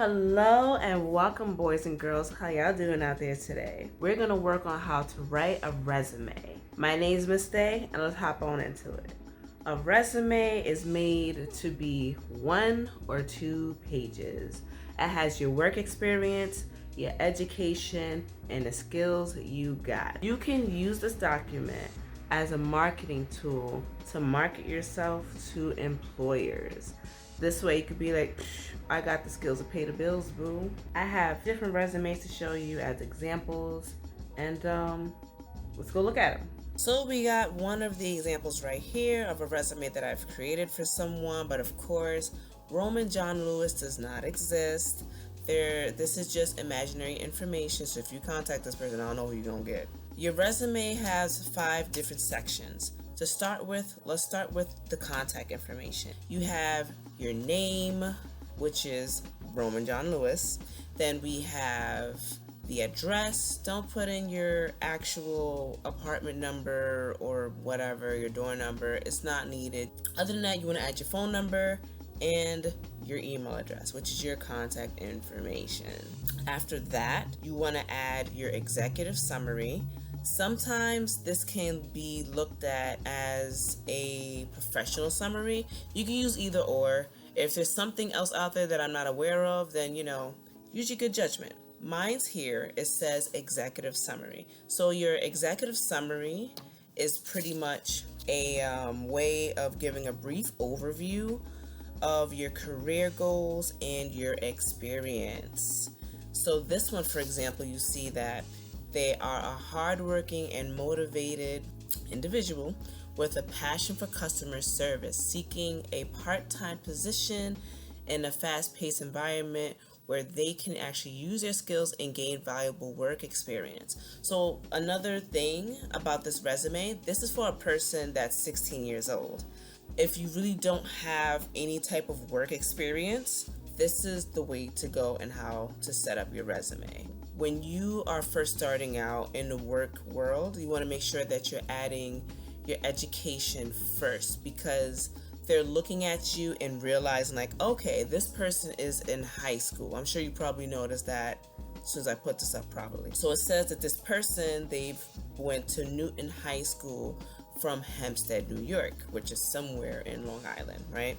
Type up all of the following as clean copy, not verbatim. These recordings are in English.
Hello and welcome, boys and girls. How y'all doing out there today? We're gonna work on how to write a resume. My name's Miss Day, and let's hop on into it. A resume is made to be 1 or 2 pages. It has your work experience, your education, and the skills you got. You can use this document as a marketing tool to market yourself to employers. This way you could be like, I got the skills to pay the bills, boo. I have different resumes to show you as examples, and let's go look at them. So we got one of the examples right here of a resume that I've created for someone, but of course, Roman John Lewis does not exist. This is just imaginary information, so if you contact this person, I don't know who you're gonna get. Your resume has 5 different sections. To start with, let's start with the contact information. You have your name, which is Roman John Lewis. Then we have the address. Don't put in your actual apartment number or whatever, your door number. It's not needed. Other than that, you want to add your phone number and your email address, which is your contact information. After that, you want to add your executive summary. Sometimes this can be looked at as a professional summary. You can use either or. If there's something else out there that I'm not aware of, then use your good judgment. Mine's here, it says executive summary. So your executive summary is pretty much a way of giving a brief overview of your career goals and your experience. So this one, for example, you see that they are a hardworking and motivated individual with a passion for customer service, seeking a part-time position in a fast-paced environment where they can actually use their skills and gain valuable work experience. So another thing about this resume, this is for a person that's 16 years old. If you really don't have any type of work experience, this is the way to go and how to set up your resume. When you are first starting out in the work world, you want to make sure that you're adding your education first, because they're looking at you and realizing like, okay, this person is in high school. I'm sure you probably noticed that as soon as I put this up properly. So it says that this person, they've went to Newton High School from Hempstead, New York, which is somewhere in Long Island, right?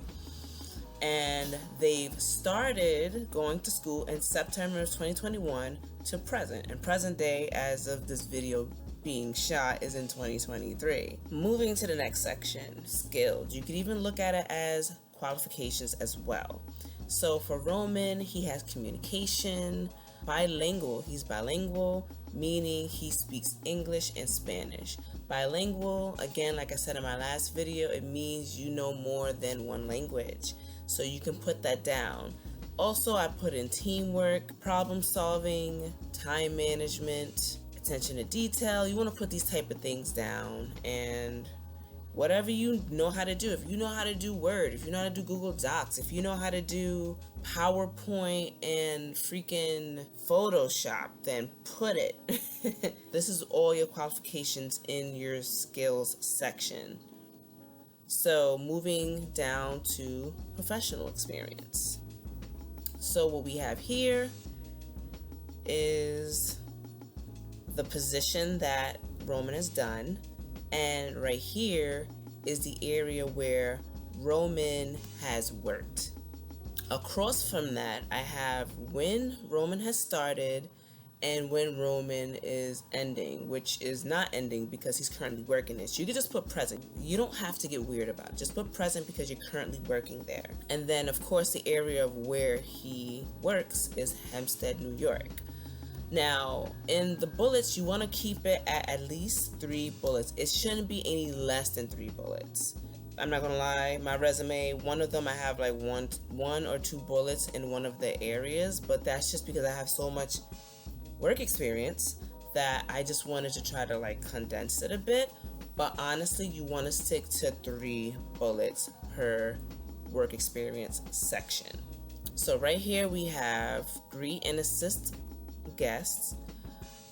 And they've started going to school in September of 2021 to present. And present day, as of this video being shot, is in 2023. Moving to the next section, skills. You could even look at it as qualifications as well. So for Roman, he has communication, bilingual. He's bilingual, meaning he speaks English and Spanish. Bilingual, again, like I said in my last video, it means you know more than one language. So you can put that down. Also, I put in teamwork, problem solving, time management, attention to detail. You want to put these type of things down, and whatever you know how to do. If you know how to do Word, if you know how to do Google Docs, if you know how to do PowerPoint and freaking Photoshop, then put it. This is all your qualifications in your skills section. So moving down to professional experience. So what we have here is the position that Roman has done, and right here is the area where Roman has worked. Across from that, I have when Roman has started and when Roman is ending, which is not ending because he's currently working this. You can just put present. You don't have to get weird about it. Just put present because you're currently working there. And then, of course, the area of where he works is Hempstead, New York. Now, in the bullets, you want to keep it at least 3 bullets. It shouldn't be any less than 3 bullets. I'm not gonna lie, my resume, one of them I have like one or 2 bullets in one of the areas, but that's just because I have so much work experience that I just wanted to try to like condense it a bit. But honestly, you want to stick to 3 bullets per work experience section. So right here we have greet and assist guests,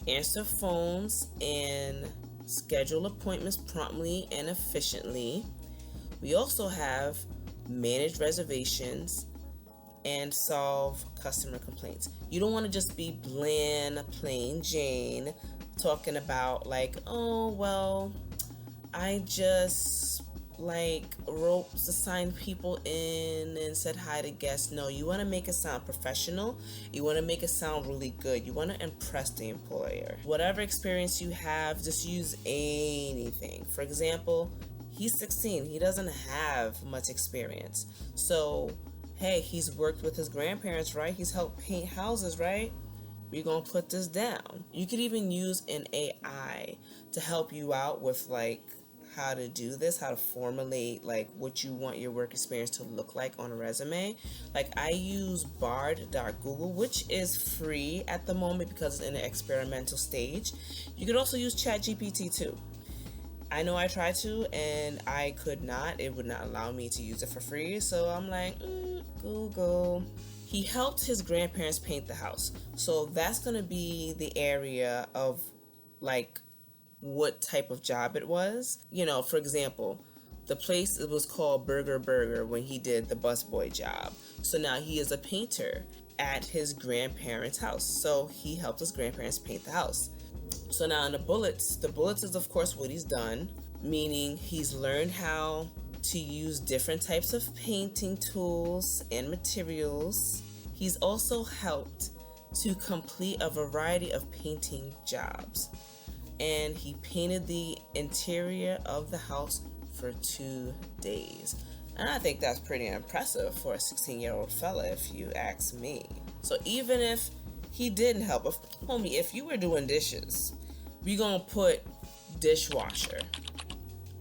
answer phones and schedule appointments promptly and efficiently. We also have manage reservations, and solve customer complaints. You don't want to just be bland, plain Jane, talking about like, oh, well, I just like ropes assigned people in and said hi to guests. No, you want to make it sound professional. You want to make it sound really good. You want to impress the employer. Whatever experience you have, just use anything. For example, he's 16. He doesn't have much experience. So, hey, he's worked with his grandparents, right? He's helped paint houses, right? We're going to put this down. You could even use an AI to help you out with like how to do this, how to formulate like what you want your work experience to look like on a resume. Like I use bard.google, which is free at the moment because it's in an experimental stage. You could also use ChatGPT too. I know I tried to and I could not. It would not allow me to use it for free. So I'm like, Google. He helped his grandparents paint the house. So that's going to be the area of like what type of job it was. You know, for example, the place, it was called Burger when he did the busboy job. So now he is a painter at his grandparents' house. So he helped his grandparents paint the house. So now in the bullets is of course what he's done, meaning he's learned how to use different types of painting tools and materials. He's also helped to complete a variety of painting jobs. And he painted the interior of the house for 2 days. And I think that's pretty impressive for a 16-year-old fella, if you ask me. So even if he didn't help, if you were doing dishes, we gonna put dishwasher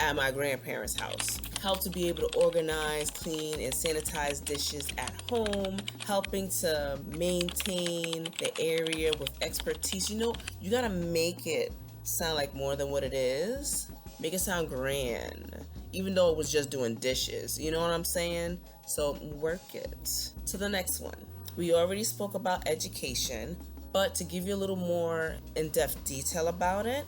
at my grandparents' house. Help to be able to organize, clean, and sanitize dishes at home, helping to maintain the area with expertise. You know, you gotta make it sound like more than what it is. Make it sound grand, even though it was just doing dishes. You know what I'm saying? So work it. To the next one. We already spoke about education, but to give you a little more in-depth detail about it,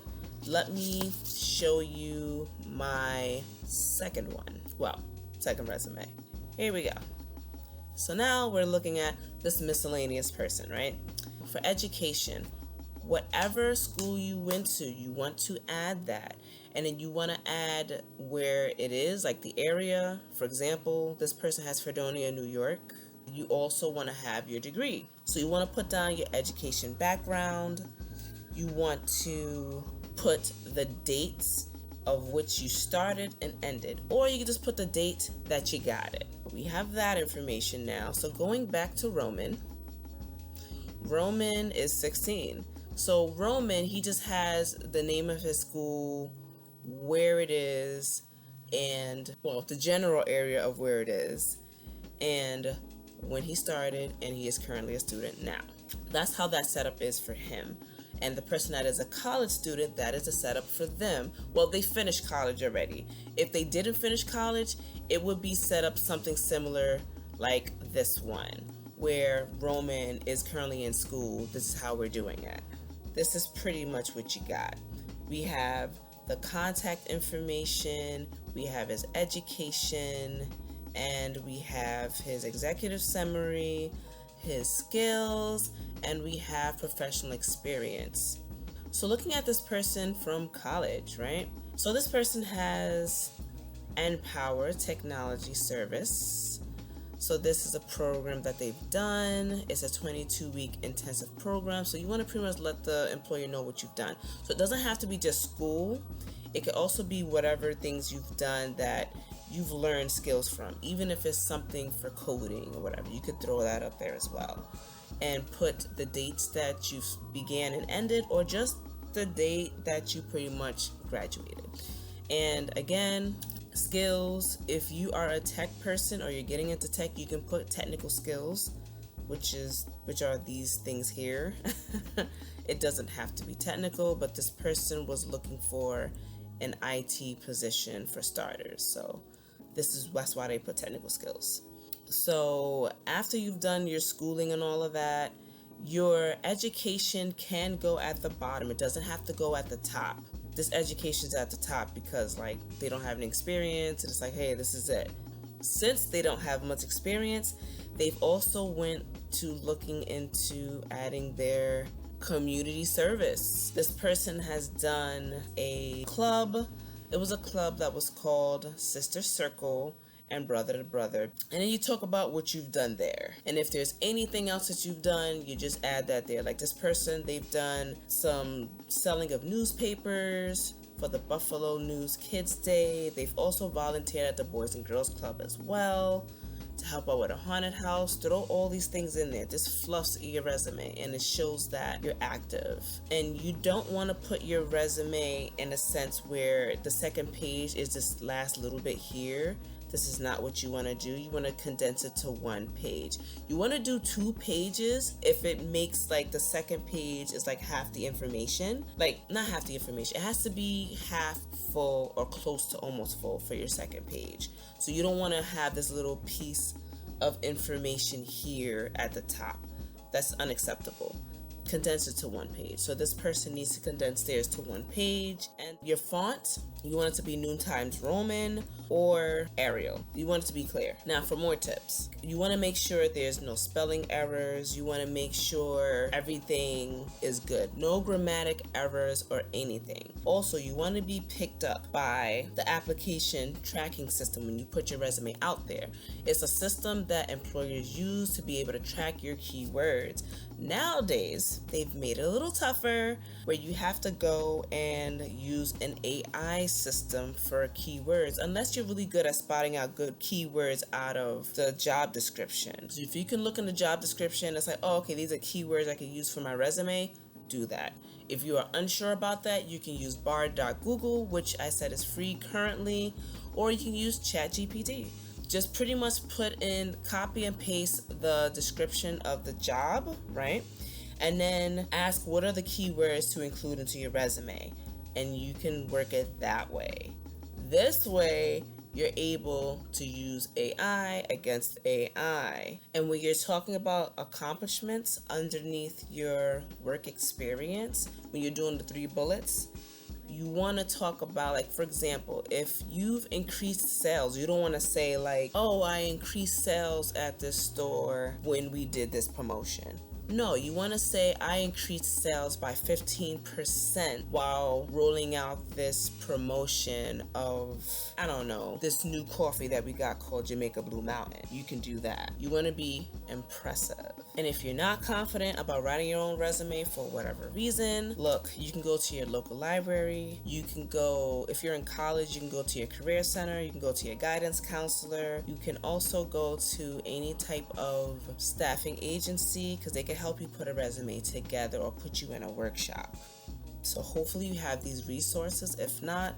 let me show you my second one. Well, second resume. Here we go. So now we're looking at this miscellaneous person, right? For education, whatever school you went to, you want to add that. And then you want to add where it is, like the area. For example, this person has Fredonia, New York. You also want to have your degree. So you want to put down your education background. You want to put the dates of which you started and ended. Or you can just put the date that you got it. We have that information now. So going back to Roman is 16. So Roman, he just has the name of his school, where it is, and well, the general area of where it is, and when he started, and he is currently a student now. That's how that setup is for him. And the person that is a college student, that is a setup for them. Well, they finished college already. If they didn't finish college, it would be set up something similar like this one, where Roman is currently in school. This is how we're doing it. This is pretty much what you got. We have the contact information, we have his education, and we have his executive summary, his skills, and we have professional experience. So looking at this person from college, right? So this person has Empower Technology Service. So this is a program that they've done. It's a 22-week intensive program. So you want to pretty much let the employer know what you've done. So it doesn't have to be just school. It could also be whatever things you've done that you've learned skills from. Even if it's something for coding or whatever, you could throw that up there as well. And put the dates that you began and ended, or just the date that you pretty much graduated. And again, skills, if you are a tech person or you're getting into tech, you can put technical skills, which are these things here. It doesn't have to be technical, but this person was looking for an IT position for starters. So that's why they put technical skills. So after you've done your schooling and all of that, your education can go at the bottom. It doesn't have to go at the top. This education's at the top because like they don't have any experience and it's like, hey, this is it. since they don't have much experience, they've also went to looking into adding their community service. This person has done a club. It was a club that was called Sister Circle and Brother to Brother. And then you talk about what you've done there. And if there's anything else that you've done, you just add that there. Like this person, they've done some selling of newspapers for the Buffalo News Kids Day. They've also volunteered at the Boys and Girls Club as well to help out with a haunted house. Throw all these things in there. This fluffs your resume and it shows that you're active. And you don't want to put your resume in a sense where the second page is this last little bit here. This is not what you want to do. You want to condense it to one page. You want to do 2 pages if it makes like the second page is like half the information. Like not half the information. It has to be half full or close to almost full for your second page. So you don't want to have this little piece of information here at the top. That's unacceptable. Condense it to 1 page. So this person needs to condense theirs to 1 page. And your font, you want it to be New Times Roman or Arial. You want it to be clear. Now for more tips, you want to make sure there's no spelling errors. You want to make sure everything is good. No grammatic errors or anything. Also, you want to be picked up by the application tracking system when you put your resume out there. It's a system that employers use to be able to track your keywords. Nowadays, they've made it a little tougher where you have to go and use an AI system for keywords unless you're really good at spotting out good keywords out of the job description. So if you can look in the job description, it's like, oh, okay, these are keywords I can use for my resume, do that. If you are unsure about that, you can use Bard.Google, which I said is free currently, or you can use ChatGPT. Just pretty much put in, copy and paste the description of the job, right? And then ask what are the keywords to include into your resume. And you can work it that way. This way, you're able to use AI against AI. And when you're talking about accomplishments underneath your work experience, when you're doing the 3 bullets, you want to talk about, like, for example, if you've increased sales, you don't want to say like, oh, I increased sales at this store when we did this promotion. No, you want to say I increased sales by 15% while rolling out this promotion of, I don't know, this new coffee that we got called Jamaica Blue Mountain. You can do that. You want to be impressive. And if you're not confident about writing your own resume for whatever reason, look, you can go to your local library. You can go, if you're in college, you can go to your career center. You can go to your guidance counselor. You can also go to any type of staffing agency because they can help you put a resume together or put you in a workshop. So hopefully you have these resources. If not,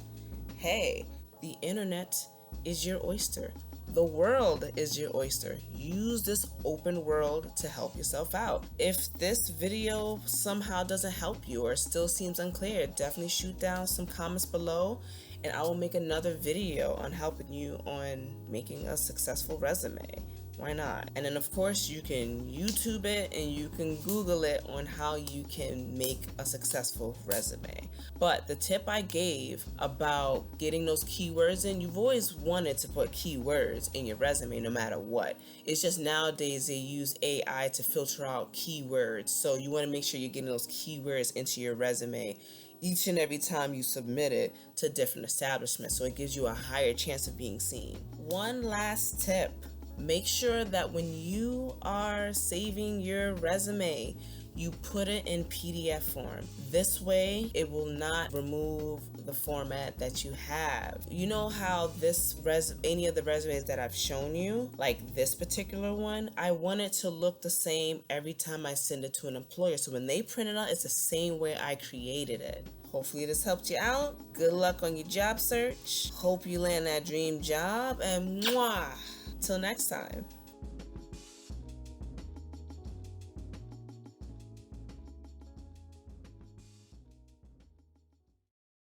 hey, the internet is your oyster. The world is your oyster. Use this open world to help yourself out. If this video somehow doesn't help you or still seems unclear, definitely shoot down some comments below and I will make another video on helping you on making a successful resume. Why not? And then of course you can YouTube it and you can Google it on how you can make a successful resume. But the tip I gave about getting those keywords in, you've always wanted to put keywords in your resume no matter what. It's just nowadays they use AI to filter out keywords. So you want to make sure you're getting those keywords into your resume each and every time you submit it to different establishments. So it gives you a higher chance of being seen. One last tip. Make sure that when you are saving your resume, you put it in PDF form. This way, it will not remove the format that you have. You know how any of the resumes that I've shown you, like this particular one, I want it to look the same every time I send it to an employer. So when they print it out, it's the same way I created it. Hopefully this helped you out. Good luck on your job search. Hope you land that dream job, and mwah! Till next time.